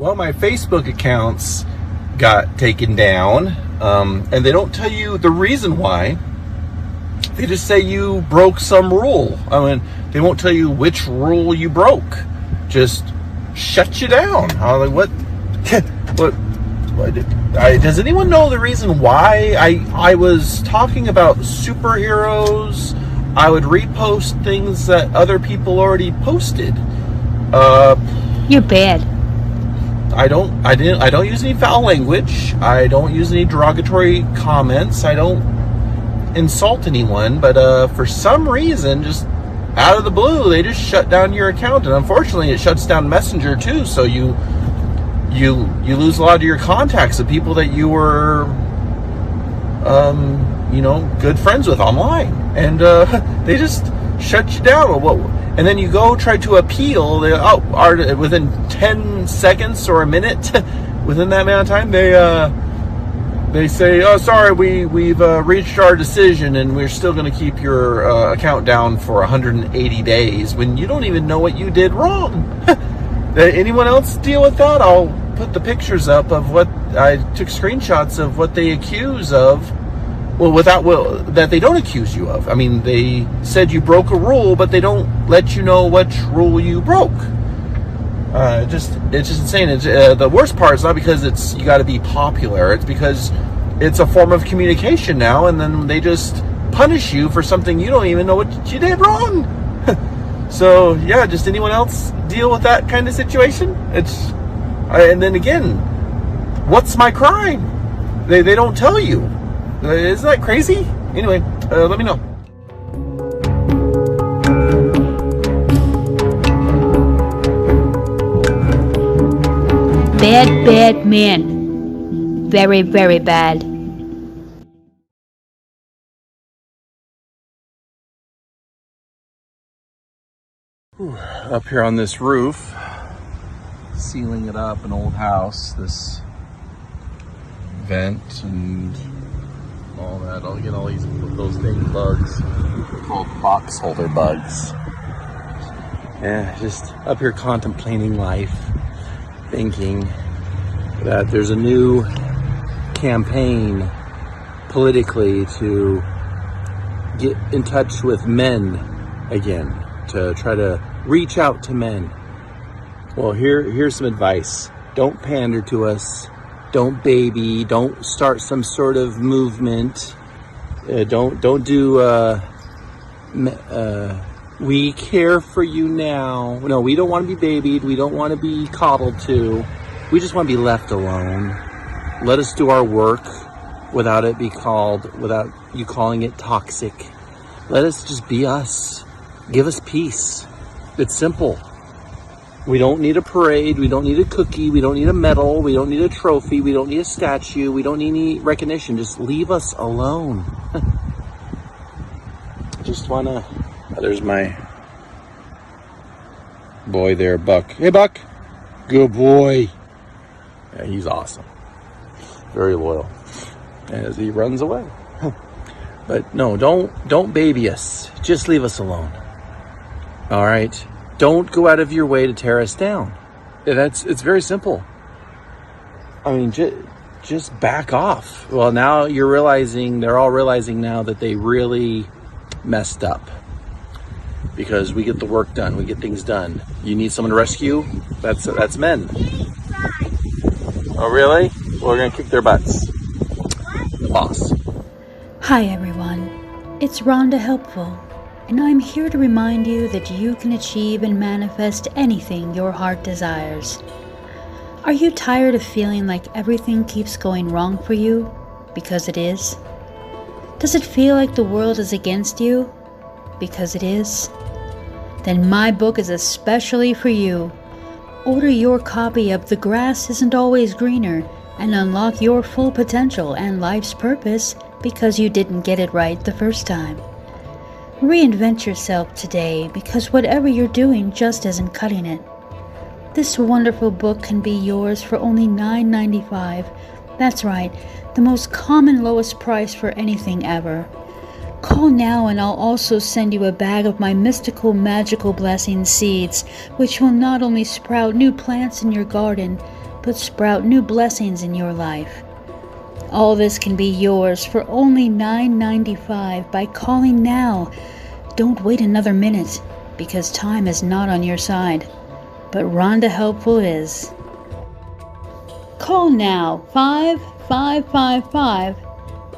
Well, my Facebook accounts got taken down, and they don't tell you the reason why. They just say you broke some rule. I mean, they won't tell you which rule you broke. Just shut you down. I'm like, what? Does anyone know the reason why? I was talking about superheroes. I would repost things that other people already posted. You're bad. I don't use any foul language. I don't use any derogatory comments. I don't insult anyone, but for some reason, just out of the blue, they just shut down your account. And unfortunately, it shuts down Messenger too, so you lose a lot of your contacts of people that you were good friends with online, and they just shut you down. And then you go try to appeal. Within 10 seconds or a minute, within that amount of time, they say, "Oh, sorry, we've reached our decision, and we're still going to keep your account down for 180 days." When you don't even know what you did wrong. Anyone else deal with that? I'll put the pictures up of what I took screenshots of what they accuse of. That they don't accuse you of. I mean, they said you broke a rule, but they don't let you know which rule you broke. It's just insane. The worst part is not because you got to be popular. It's because it's a form of communication now, and then they just punish you for something you don't even know what you did wrong. So yeah, just anyone else deal with that kind of situation? And then again, what's my crime? They don't tell you. Isn't that crazy? Anyway, let me know. Bad man. Very, very bad. Up here on this roof, sealing it up, an old house, this vent and all that. I'll get all those dang bugs. They're called box holder bugs. Yeah, just up here contemplating life, thinking that there's a new campaign politically to get in touch with men again, to try to reach out to men. Well, here's some advice. Don't pander to us. Don't baby. Don't start some sort of movement. Don't do we care for you now. No, we don't want to be babied. We don't want to be coddled to. We just want to be left alone. Let us do our work without you calling it toxic. Let us just be us. Give us peace. It's simple. We don't need a parade. We don't need a cookie. We don't need a medal. We don't need a trophy. We don't need a statue. We don't need any recognition. Just leave us alone. Just wanna... there's my boy there, Buck. Hey, Buck. Good boy. Yeah, he's awesome. Very loyal. As he runs away. But no, don't baby us. Just leave us alone. All right? Don't go out of your way to tear us down. It's very simple. I mean, just back off. Well, now they're all realizing now that they really messed up. Because we get the work done, we get things done. You need someone to rescue? That's men. Oh, really? Well, we're gonna kick their butts. The boss. Hi everyone, it's Rhonda Helpful, and I'm here to remind you that you can achieve and manifest anything your heart desires. Are you tired of feeling like everything keeps going wrong for you? Because it is. Does it feel like the world is against you? Because it is. Then my book is especially for you. Order your copy of The Grass Isn't Always Greener and unlock your full potential and life's purpose because you didn't get it right the first time. Reinvent yourself today because whatever you're doing just isn't cutting it. This wonderful book can be yours for only $9.95. That's right, the most common lowest price for anything ever. Call now and I'll also send you a bag of my mystical magical blessing seeds, which will not only sprout new plants in your garden, but sprout new blessings in your life. All this can be yours for only $9.95 by calling now. Don't wait another minute, because time is not on your side, but Rhonda Helpful is. Call now 5555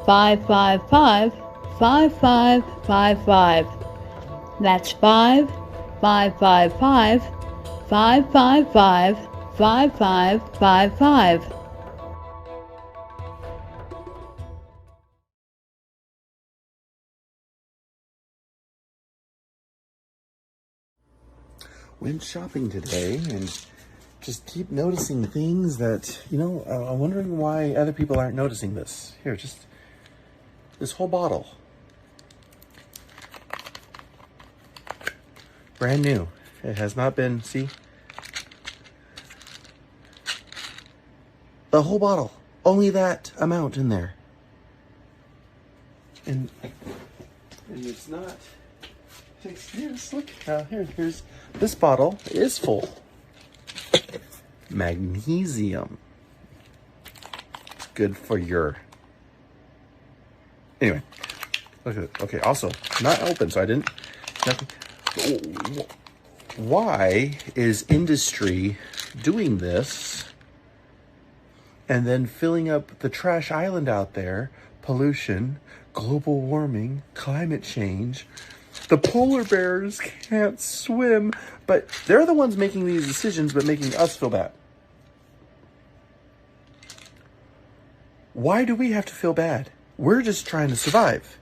555 5555. That's 5555 555 5555. Went shopping today and just keep noticing things that, I'm wondering why other people aren't noticing this. Here, just this whole bottle. Brand new. It has not been, see? The whole bottle. Only that amount in there. And it's not... Here's, look. Here's... This bottle is full. Magnesium. It's good for your... Anyway. Look at it. Okay, also, not open, so I didn't... Nothing. Why is industry doing this and then filling up the trash island out there? Pollution, global warming, climate change. The polar bears can't swim, but they're the ones making these decisions, but making us feel bad. Why do we have to feel bad? We're just trying to survive.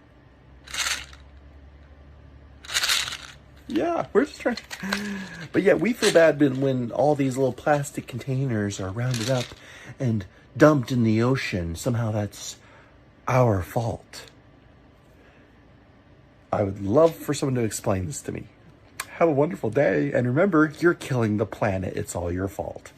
Yeah, we're just trying. But yet we feel bad when all these little plastic containers are rounded up and dumped in the ocean. Somehow that's our fault. I would love for someone to explain this to me. Have a wonderful day. And remember, you're killing the planet. It's all your fault.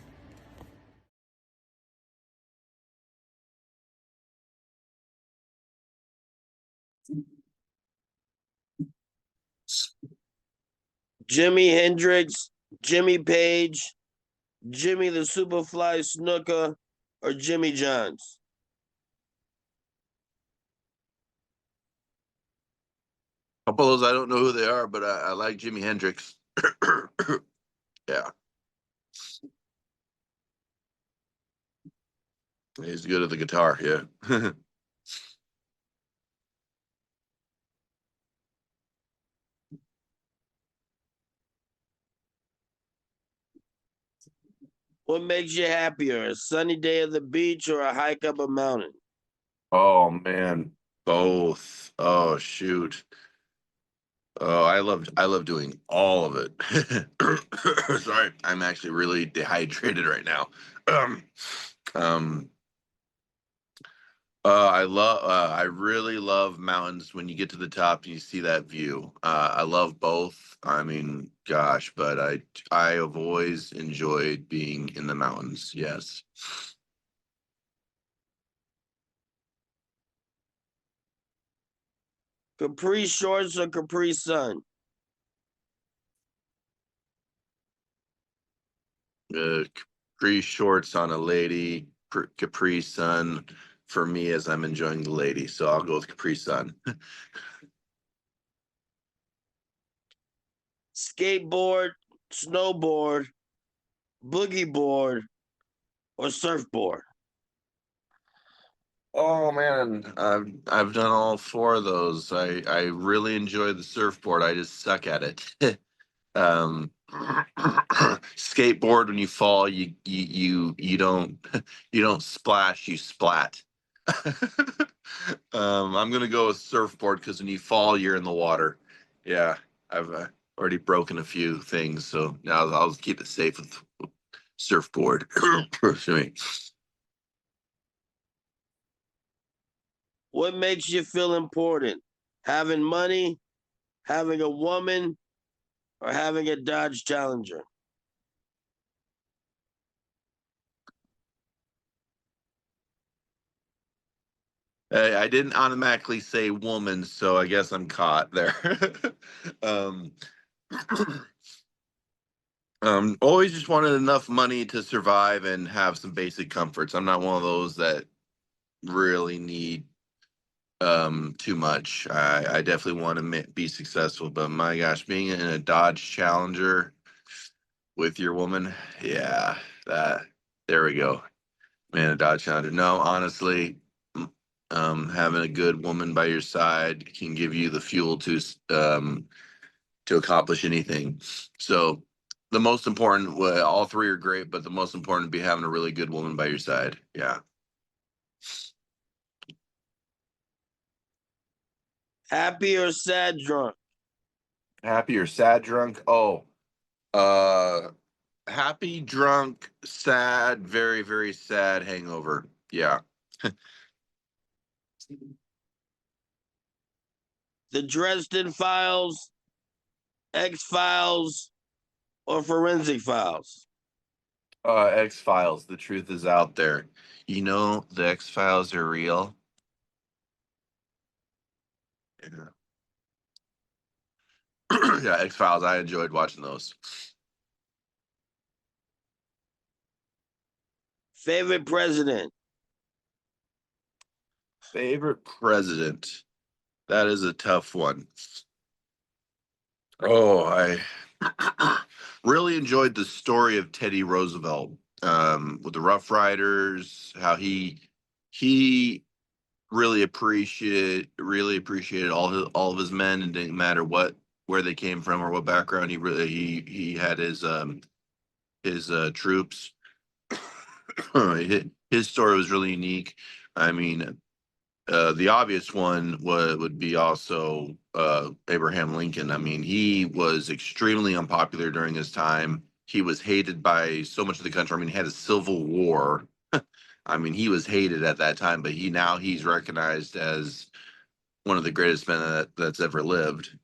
Jimi Hendrix, Jimmy Page, Jimmy the Superfly Snuka, or Jimmy Johns? A couple of those I don't know who they are, but I like Jimi Hendrix. Yeah, he's good at the guitar. Yeah. What makes you happier, a sunny day at the beach or a hike up a mountain? Oh man, both. Oh shoot. Oh, I love doing all of it. Sorry, I'm actually really dehydrated right now. Um, um, I really love mountains. When you get to the top, you see that view. I love both. I mean, gosh, but I have always enjoyed being in the mountains. Yes. Capri shorts or Capri Sun? Capri shorts on a lady, Capri Sun for me as I'm enjoying the lady. So I'll go with Capri Sun. Skateboard, snowboard, boogie board, or surfboard? Oh man, I've done all four of those. I really enjoy the surfboard. I just suck at it. um Skateboard, when you fall, you don't you don't splash, you splat. I'm gonna go with surfboard because when you fall, you're in the water. Yeah, I've already broken a few things, so now I'll keep it safe with surfboard. Excuse me. What makes you feel important? Having money, having a woman, or having a Dodge Challenger? I didn't automatically say woman, so I guess I'm caught there. um Always just wanted enough money to survive and have some basic comforts. I'm not one of those that really need too much. I definitely want to be successful, but my gosh, being in a Dodge Challenger with your woman, yeah, that there we go. Man, a Dodge Challenger. No, honestly, having a good woman by your side can give you the fuel to accomplish anything. So the most important, well, all three are great, but the most important would be having a really good woman by your side. Yeah. Happy or sad drunk? Happy or sad drunk? Oh, uh, happy drunk, sad, very, very sad hangover. Yeah. The Dresden Files, X Files, or Forensic Files? X Files. The truth is out there. You know, the X Files are real. Yeah. Yeah, X Files. I enjoyed watching those. Favorite president? Favorite president. That is a tough one. Oh, I really enjoyed the story of Teddy Roosevelt with the Rough Riders. How he really appreciated all of his men, and didn't matter where they came from or what background. He had his troops. His story was really unique. I mean, the obvious one would be also Abraham Lincoln. I mean, he was extremely unpopular during his time. He was hated by so much of the country. I mean, he had a civil war. I mean, he was hated at that time, but he's recognized as one of the greatest men that's ever lived.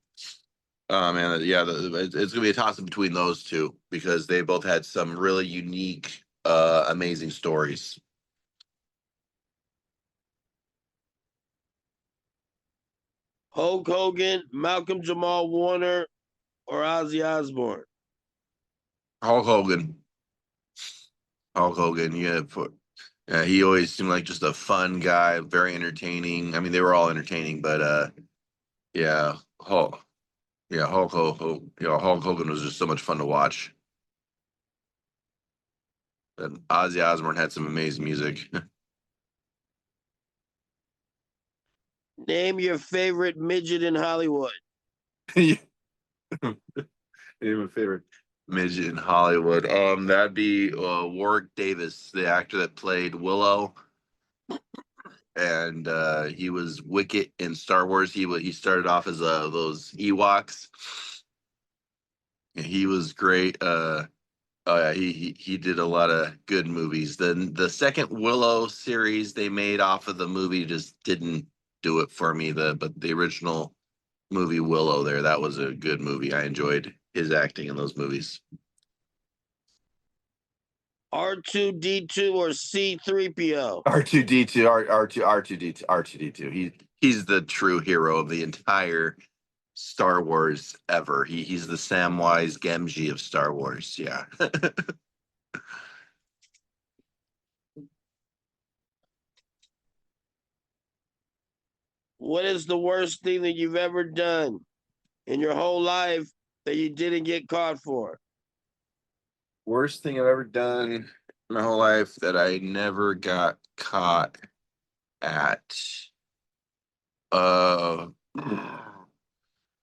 And yeah, it's gonna be a toss up between those two because they both had some really unique, amazing stories. Hulk Hogan, Malcolm Jamal Warner, or Ozzy Osbourne? Hulk Hogan. Hulk Hogan, he always seemed like just a fun guy, very entertaining. I mean, they were all entertaining, but yeah, Hulk Hogan was just so much fun to watch. And Ozzy Osbourne had some amazing music. Name your favorite midget in Hollywood. Yeah. My favorite midget in Hollywood. That'd be Warwick Davis, the actor that played Willow, and he was Wicket in Star Wars. He started off as those Ewoks. And he was great. Oh yeah, he did a lot of good movies. Then the second Willow series they made off of the movie just didn't do it for me. But the original movie Willow there, that was a good movie. I enjoyed his acting in those movies. R2D2 or C3PO? R2D2, R2D2, R2D2. He's the true hero of the entire Star Wars ever. He's the Samwise Gamgee of Star Wars. Yeah. What is the worst thing that you've ever done in your whole life that you didn't get caught for? Worst thing I've ever done in my whole life that I never got caught at. Uh,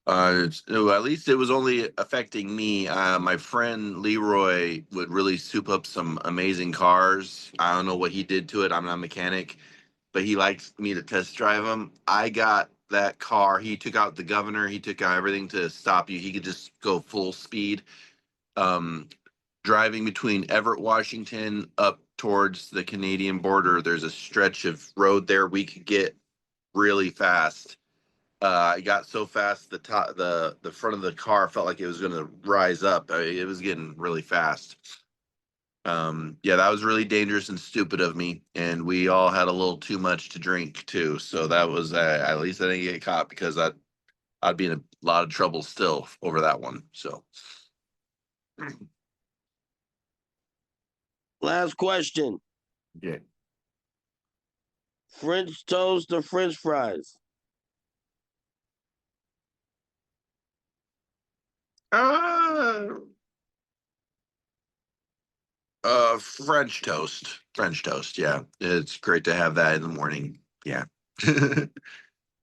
at least it was only affecting me. My friend Leroy would really soup up some amazing cars. I don't know what he did to it. I'm not a mechanic, but he likes me to test drive them. I got that car. He took out the governor. He took out everything to stop you. He could just go full speed. Um, Driving between Everett, Washington, up towards the Canadian border. There's a stretch of road there we could get really fast. I got so fast the front of the car felt like it was going to rise up. It was getting really fast. Yeah, that was really dangerous and stupid of me, and we all had a little too much to drink too. So that was at least I didn't get caught because I'd be in a lot of trouble still over that one. So Last question. Yeah. French toast or French fries? Uh, French toast. French toast. Yeah, it's great to have that in the morning. Yeah,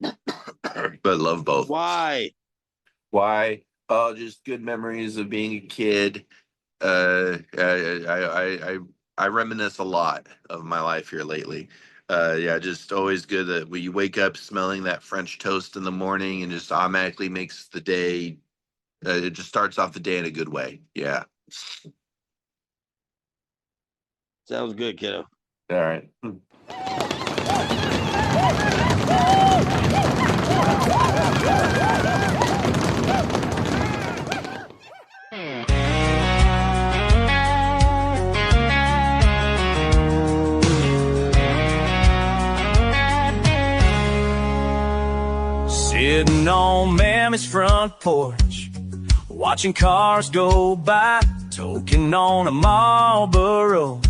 but love both. Why? Why? Oh, just good memories of being a kid. I reminisce a lot of my life here lately. Yeah, just always good that when you wake up smelling that French toast in the morning and just automatically makes the day. It just starts off the day in a good way. Yeah. Sounds good, kiddo. All right. Sitting on Mammy's front porch, watching cars go by, toking on a Marlboro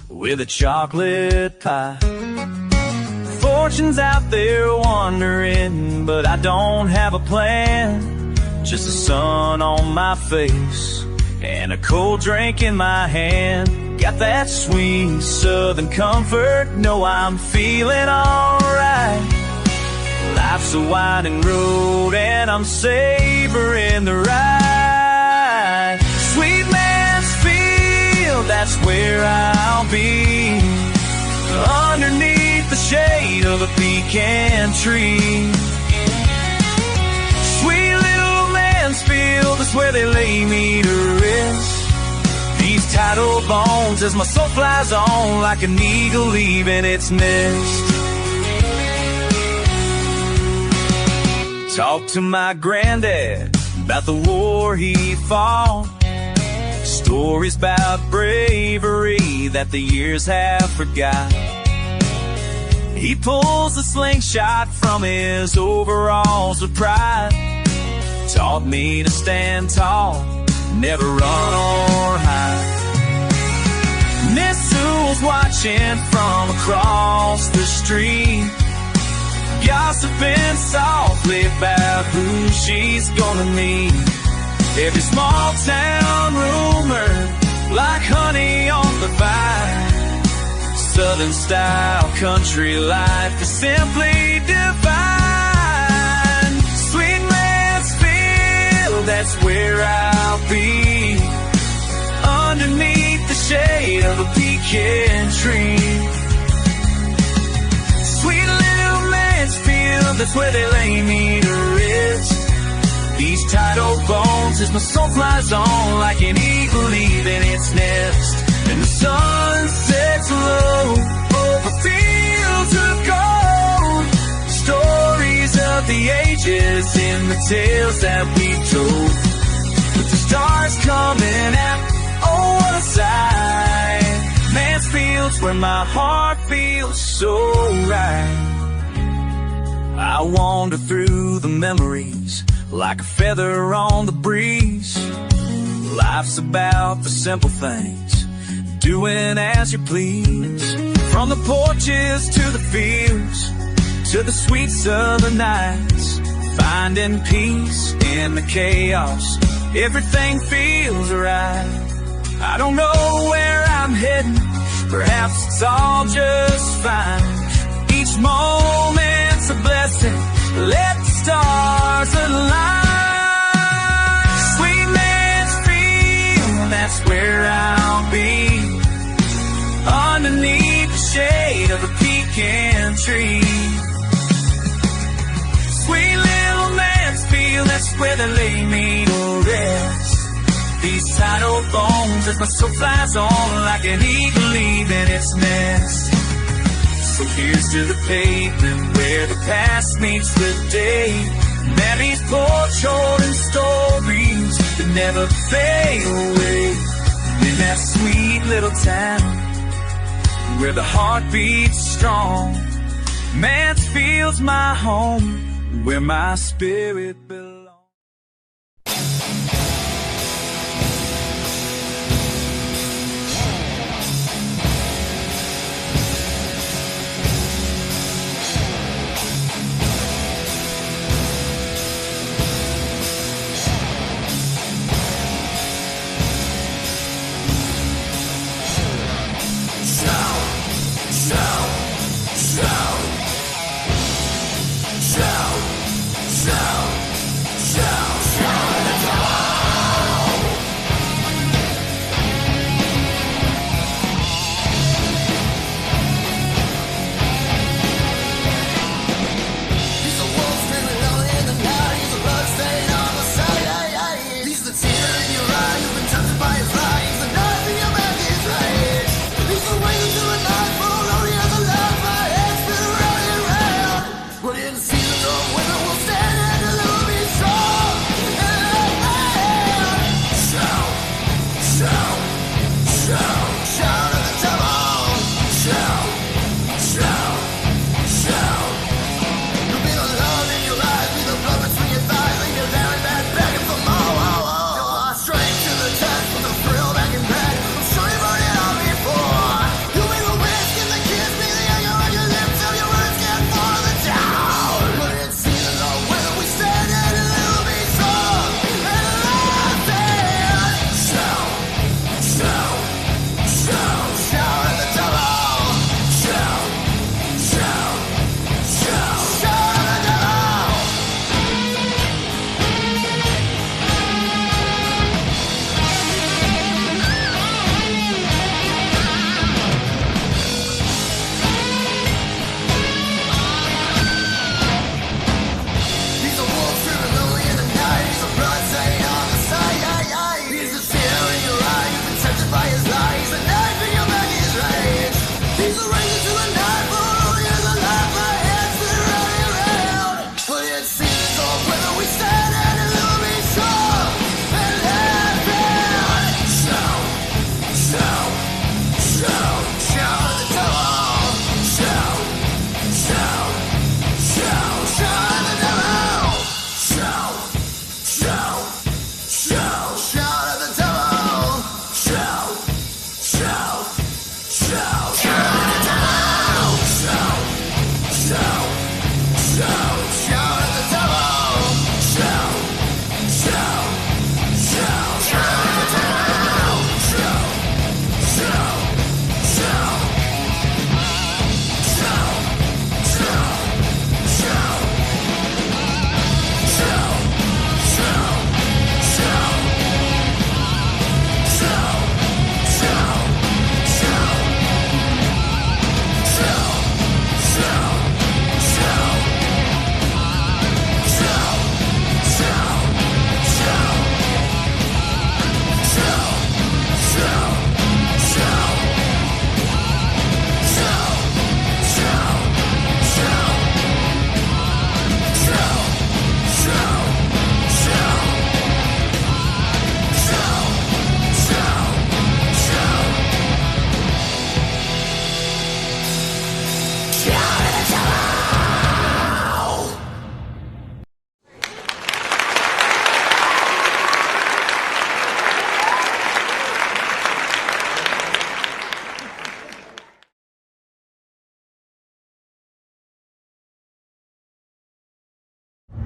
with a chocolate pie. Fortune's out there wandering, but I don't have a plan. Just the sun on my face and a cold drink in my hand. Got that sweet southern comfort, know I'm feeling alright. Life's a winding road and I'm savoring the ride. Sweet Mansfield, that's where I'll be, underneath the shade of a pecan tree. Sweet little Mansfield, that's where they lay me to rest. These tidal bones as my soul flies on like an eagle leaving its nest. Talk to my granddad about the war he fought, stories about bravery that the years have forgot. He pulls the slingshot from his overalls with pride, taught me to stand tall, never run or hide. Miss Sewell's watching from across the street, gossiping softly about who she's gonna meet. Every small town rumor, like honey on the vine. Southern style country life is simply divine. Sweet Mansfield, that's where I'll be, underneath the shade of a pecan tree. Sweet little Mansfield, that's where they lay me to rest. These tidal bones as my soul flies on like an eagle leaving its nest. And the sun sets low over fields of gold, stories of the ages in the tales that we told. With the stars coming out, oh what a sight. Mansfield's where my heart feels so right. I wander through the memories like a feather on the breeze. Life's about the simple things, doing as you please. From the porches to the fields, to the sweet southern nights, finding peace in the chaos, everything feels right. I don't know where I'm heading, perhaps it's all just fine. Each moment's a blessing, let the stars align. Sweet Mansfield, that's where I'll be, underneath the shade of a pecan tree. Sweet little Mansfield, that's where they lay me to rest. These tidal bones as my soul flies on like an eagle leaving its nest. So here's to the pavement where the past meets the day. Mammy's porch holding stories that never fade away. In that sweet little town where the heart beats strong, Mansfield's my home, where my spirit belongs.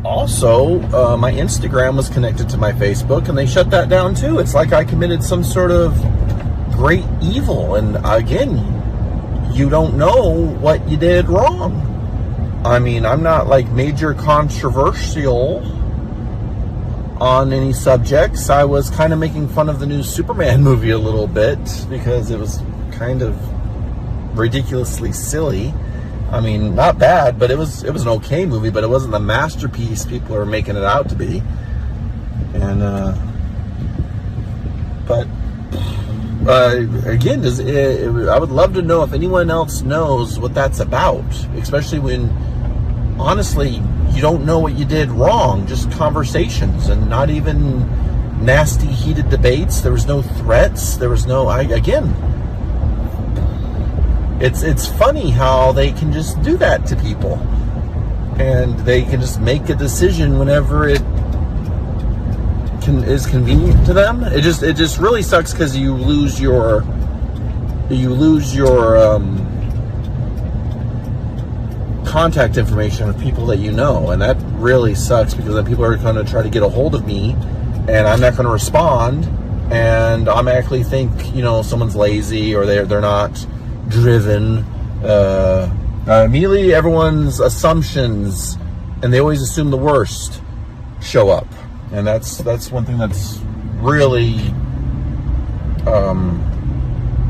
Also, my Instagram was connected to my Facebook, and they shut that down too. It's like I committed some sort of great evil, and again, you don't know what you did wrong. I mean, I'm not like major controversial on any subjects. I was kind of making fun of the new Superman movie a little bit because it was kind of ridiculously silly. I mean, not bad, but it was an okay movie, but it wasn't the masterpiece people are making it out to be. And again, I would love to know if anyone else knows what that's about, especially when, honestly, you don't know what you did wrong. Just conversations, and not even nasty, heated debates. There was no threats. There was no. It's funny how they can just do that to people, and they can just make a decision whenever it is convenient to them. It just really sucks because you lose your contact information of people that you know, and that really sucks because then people are going to try to get a hold of me, and I'm not going to respond, and I automatically think someone's lazy or they're not driven. Immediately everyone's assumptions, and they always assume the worst, show up, and that's one thing that's really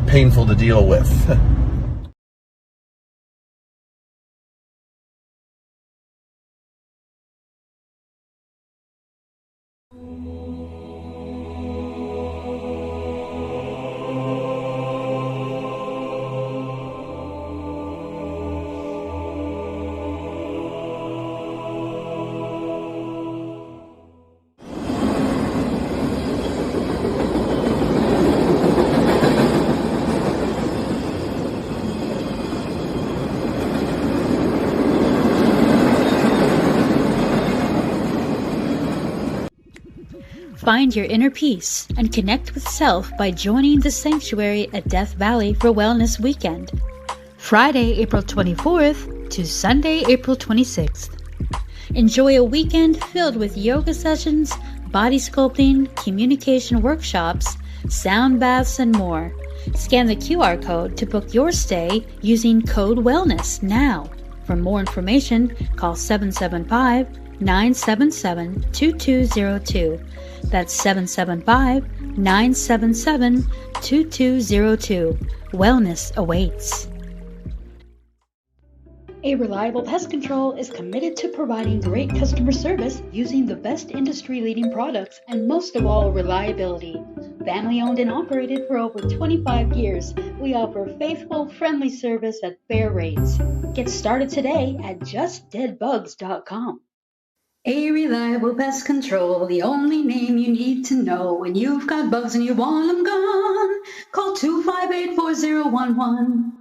painful to deal with. Find your inner peace and connect with self by joining the sanctuary at Death Valley for Wellness Weekend, Friday, April 24th to Sunday, April 26th. Enjoy a weekend filled with yoga sessions, body sculpting, communication workshops, sound baths, and more. Scan the QR code to book your stay using code WELLNESS now. For more information, call 775-977-2202. That's 775-977-2202. Wellness awaits. A Reliable Pest Control is committed to providing great customer service using the best industry-leading products and most of all, reliability. Family owned and operated for over 25 years, we offer faithful, friendly service at fair rates. Get started today at justdeadbugs.com. A Reliable Pest Control, the only name you need to know when you've got bugs and you want them gone. Call 258-4011.